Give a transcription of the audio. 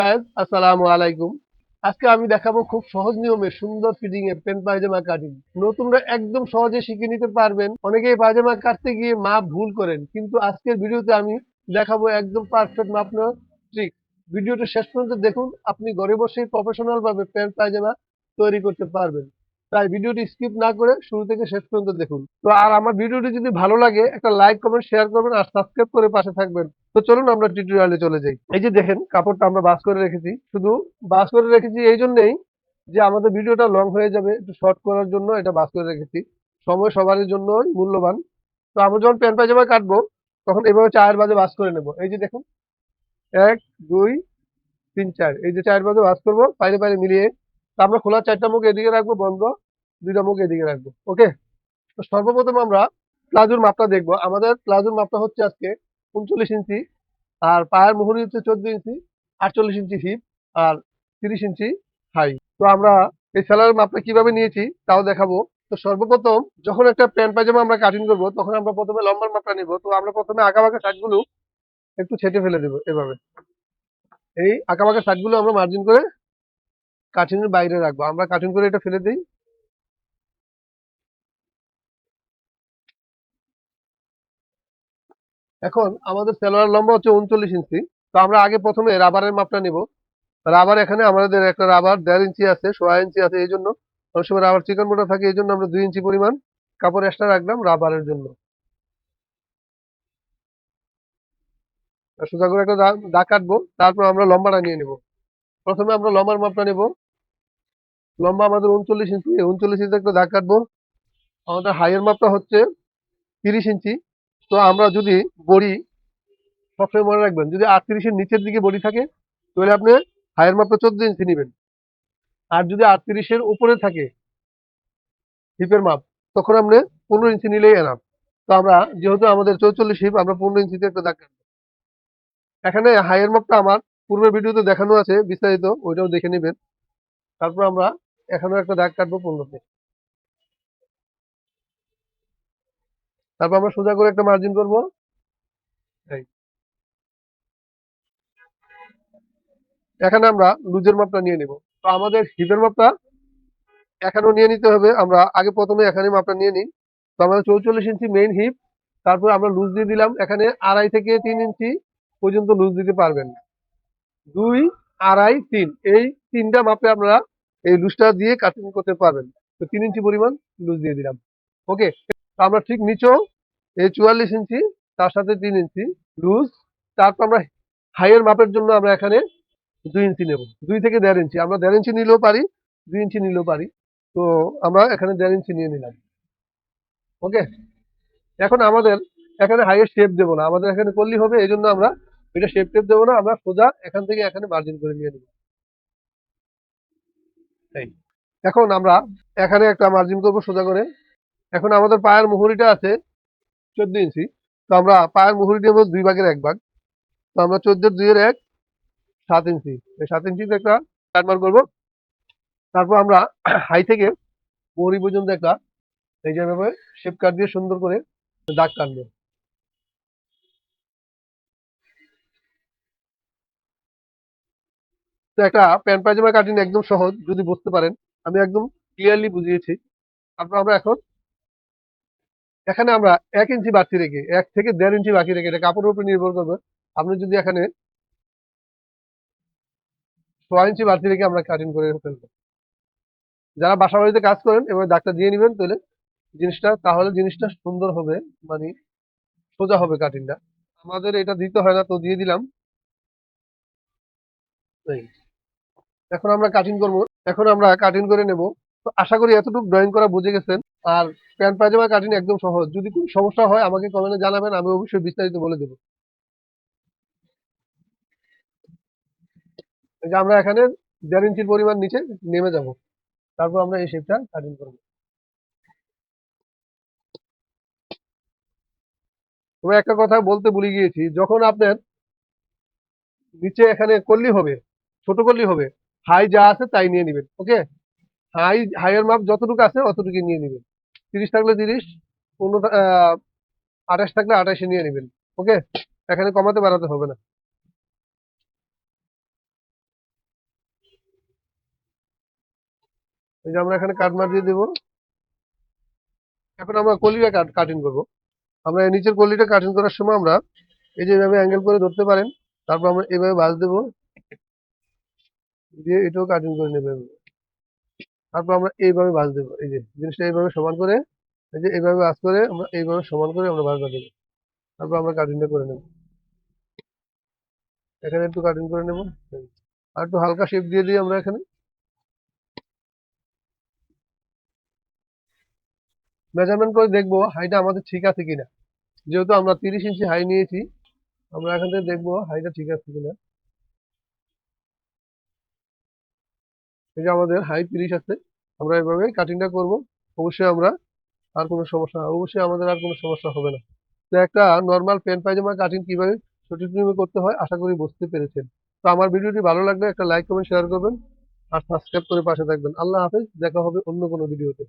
Guys, আসসালামু আলাইকুম। আজকে আমি দেখাবো খুব সহজ নিয়মে সুন্দর ফিটিং এর প্যান্ট পায়জামা কাটিং। নতুনরা একদম সহজে শিখে নিতে পারবেন। অনেকেই পায়জামা কাটতে গিয়ে মাপ ভুল করেন, কিন্তু আজকের ভিডিওতে আমি দেখাবো একদম পারফেক্ট মাপ নেওয়ার ট্রিক। ভিডিওটা শেষ পর্যন্ত দেখুন, আপনি ঘরে বসেই প্রফেশনাল ভাবে প্যান্ট পায়জামা তৈরি করতে পারবেন। তাই ভিডিওটি স্কিপ না করে শুরু থেকে শেষ পর্যন্ত দেখুন। তো আর আমার ভিডিওটি যদি ভালো লাগে একটা লাইক কমেন্ট শেয়ার করবেন আর সাবস্ক্রাইব করে পাশে থাকবেন। তো চলুন আমরা টিউটোরিয়ালে চলে যাই। এই যে দেখেন, কাপড়টা আমরা ভাঁজ করে রেখেছি। শুধু ভাঁজ করে রেখেছি এই জন্যই যে আমাদের ভিডিওটা লং হয়ে যাবে, একটু শর্ট করার জন্য এটা ভাঁজ করে রেখেছি। সময় সবারই জন্যই মূল্যবান। তো আমরা যখন প্যান্ট পায়জামা কাটবো তখন এভাবে চার ভাঁজে ভাঁজ করে নেব। এই যে দেখুন, ১, ২, ৩, ৪, এই যে চার ভাঁজে ভাঁজ করবো বাইরে বাইরে মিলিয়ে। তো আমরা খোলা ৪টা মুখ এদিকে রাখবো, বন্ধ ২টা মুখ এদিকে রাখবো। ওকে। তো সর্বপ্রথম আমরা প্লাজোর মাপটা দেখবো। আমাদের প্লাজোর মাপটা হচ্ছে আজকে ৩৯ ইঞ্চি, আর পায়ের মুহুরি হচ্ছে ১৪ ইঞ্চি, ৪৮ ইঞ্চি হিপ, আর ৩০ ইঞ্চি হাই। তো আমরা এই সেলারের মাপটা কিভাবে নিয়েছি তাও দেখাবো। তো সর্বপ্রথম যখন একটা প্যান্ট পায়জামা আমরা কাটিং করবো তখন আমরা প্রথমে লম্বার মাপটা নিব। তো আমরা প্রথমে আঁকাবাঁকা সাইডগুলো একটু ছেঁটে ফেলে দেবো এভাবে। এই আঁকাবাঁকা সাইডগুলো আমরা মার্জিন করে কাটিংয়ের বাইরে রাখবো। আমরা কাটিং করে এটা ফেলে দিই। এখন আমাদের সেলোয়ার লম্বা হচ্ছে ৩৯ ইঞ্চি। তো আমরা আগে প্রথমে রাবারের মাপটা নিব। রাবার এখানে আমাদের একটা রাবার ১.৫ ইঞ্চি আছে, ১.৫ ইঞ্চি আছে। এই জন্য অনেক সময় রাবার চিকন মোটা থাকে, এই জন্য আমরা ২ ইঞ্চি পরিমাণ কাপড় এক্সট্রা রাখলাম রাবারের জন্য। আর সোজা করে একটা দাগ কাটবো, তারপর আমরা লম্বাটা নিয়ে নেব। প্রথমে আমরা লম্বার মাপটা নেব। লম্বা আমাদের ৩৯ ইঞ্চি, ৩৯ ইঞ্চি একটা দাগ কাটবো। আমাদের হাইয়ের মাপটা হচ্ছে ৩০ ইঞ্চি। তো আমরা যদি বড়ি, সবসময় মনে রাখবেন, যদি ৩৮-এর নিচের দিকে বডি থাকে তাহলে আপনি হাইয়ের মাপটা ১৪ ইঞ্চি নেবেন। আর যদি ৩৮-এর উপরে থাকে হিপের মাপ, তখন আপনি ১৫ ইঞ্চি নিলেই এনাফ। তো আমরা যেহেতু আমাদের ৪৪ হিপ, আমরা ১৫ ইঞ্চিতে একটা দাগ কাটবো। এখানে হাইয়ের মাপটা আমার পূর্বের ভিডিওতে দেখানো আছে বিস্তারিত, ওইটাও দেখে নেবেন। তারপর আমরা এখানেও একটা দাগ কাটবো ১৫তে। তারপর আমরা সোজা করে একটা মার্জিন করবো। এই এখানে আমরা লুজের মাপটা নিয়ে নেব। তো আমাদের হিপের মাপটা এখানেও নিয়ে নিতে হবে। আমরা আগে প্রথমে এখানে মাপটা নিয়ে নিই। তো আমাদের ৪৪ ইঞ্চি মেইন হিপ। তারপর আমরা লুজ দিয়ে দিলাম এখানে ২.৫ থেকে ৩ ইঞ্চি পর্যন্ত লুজ দিতে পারবেন। ২, ২.৫, ৩, এই ৩টা মাপে আমরা এই লুজটা দিয়ে কাটিং করতে পারবেন। তো ৩ ইঞ্চি পরিমাণ লুজ দিয়ে দিলাম। ওকে। তো আমরা ঠিক নিচেও এই ৪৪ ইঞ্চি, তার সাথে ৩ ইঞ্চি লুজ। তারপর আমরা হাইয়ের মাপের জন্য আমরা এখানে ২ ইঞ্চি নেব। ২ থেকে ১.৫ ইঞ্চি, আমরা ১.৫ ইঞ্চি নিলেও পারি, ২ ইঞ্চি নিলেও পারি। তো আমরা এখানে ১.৫ ইঞ্চি নিয়ে নিলাম। ওকে। এখন আমাদের এখানে হাইয়ের শেপ দেবো না, আমাদের এখানে করলেই হবে। এই জন্য আমরা এটা শেপ টেপ দেবো না, আমরা সোজা এখান থেকে এখানে মার্জিন করে নিয়ে নেবো। এই এখন আমরা এখানে একটা মার্জিন করবো সোজা করে। এখন আমাদের পায়ের মুহুরিটা আছে ১৪ ইঞ্চি। তো আমরা পায়ের মুহুরি নেবো ২ ভাগের ১ ভাগ। তো আমরা ১৪-২-১, ৭ ইঞ্চি। এই ৭ ইঞ্চিতে একটা কাট মার্ক করবো। তারপর আমরা হাই থেকে মুহুরি পর্যন্ত একটা এই যে এভাবে শেপ কাট দিয়ে সুন্দর করে দাগ কাটবো। তো একটা প্যান্ট পায়জামা কাটিং একদম সহজ, যদি বুঝতে পারেন। আমি একদম ক্লিয়ারলি বুঝিয়েছি। তারপর আমরা এখন এখানে আমরা ১ ইঞ্চি বাড়তি রেখে, ১ থেকে ১.৫ ইঞ্চি বাকি রেখে, এটা কাপড়ের উপর নির্ভর করবে। আপনি যদি এখানে ৬ ইঞ্চি বাড়তি রেখে আমরা কাটিং করে ফেলবো। যারা বাসা বাড়িতে কাজ করেন এবার দাগটা দিয়ে নিবেন, তাহলে জিনিসটা সুন্দর হবে, মানে সোজা হবে কাটিংটা। আমাদের এটা দিতে হয় না, তো দিয়ে দিলাম। এই এখন আমরা কাটিং করব। এখন আমরা কাটিং করে নেব। তো আশা করি এতটুকু ড্রয়িং করা বুঝে গেছেন। আর প্যান্ট পায়জামা কাটিং একদম সহজ। যদি কোনো সমস্যা হয় আমাকে কমেন্টে জানাবেন, আমি অবশ্যই বিস্তারিত বলে দেবো। এই যে আমরা এখানে ১.৫ ইঞ্চির পরিমাণ নিচে নেমে যাব। তারপর আমরা এই শেপটা কাটিং করব। তবে একটা কথা বলতে ভুলে গিয়েছি, যখন আপনার নিচে এখানে কল্লি হবে, ছোট কল্লি হবে, হাই যা আছে তাই নিয়ে নেবেন। ওকে। হাইয়ের মাপ যতটুকু আছে অতটুকু নিয়ে নেবেন। ৩০ থাকলে ৩০, ২৮ থাকলে ২৮ নিয়ে নেবেন। ওকে। এখানে কমাতে বাড়াতে হবে না। এই যে আমরা এখানে কাট মার দিয়ে দেবো। এখন আমরা কলিটা কাটিং করবো। আমরা এই নিচের কলিটা কাটিং করার সময় আমরা এই যে এইভাবে অ্যাঙ্গেল করে ধরতে পারেন। তারপর আমরা এইভাবে ভাঁজ দেবো, দিয়ে এটাও কাটিং করে নেবো। তারপর আমরা এইভাবে ভাঁজ দেবো। এই যে জিনিসটা এইভাবে সমান করে, এই যে এইভাবে ভাঁজ করে আমরা এইভাবে সমান করে আমরা ভাঁজটা দেবো। তারপর আমরা কাটিংটা করে নেবো। এখানে একটু কাটিং করে নেবো, আর একটু হালকা শেপ দিয়ে দিই আমরা এখানে। মেজারমেন্ট করে দেখবো হাইটা আমাদের ঠিক আছে কিনা। যেহেতু আমরা 30 ইঞ্চি হাই নিয়েছি, আমরা এখান থেকে দেখবো হাইটা ঠিক আছে কিনা। এই যে আমাদের হাই 30 আছে, আমরা এভাবে কাটিংটা করব। অবশ্যই আমরা আর কোনো সমস্যা, অবশ্যই আমাদের আর কোনো সমস্যা হবে না। তো একটা নর্মাল প্যান্ট পায়জামা কাটিং কিভাবে সঠিক নিয়মে করতে হয় আশা করি বুঝতে পেরেছেন। তো আমার ভিডিওটি ভালো লাগলে একটা লাইক কমেন্ট শেয়ার করবেন আর সাবস্ক্রাইব করে পাশে থাকবেন। আল্লাহ হাফেজ, দেখা হবে অন্য কোনো ভিডিওতে।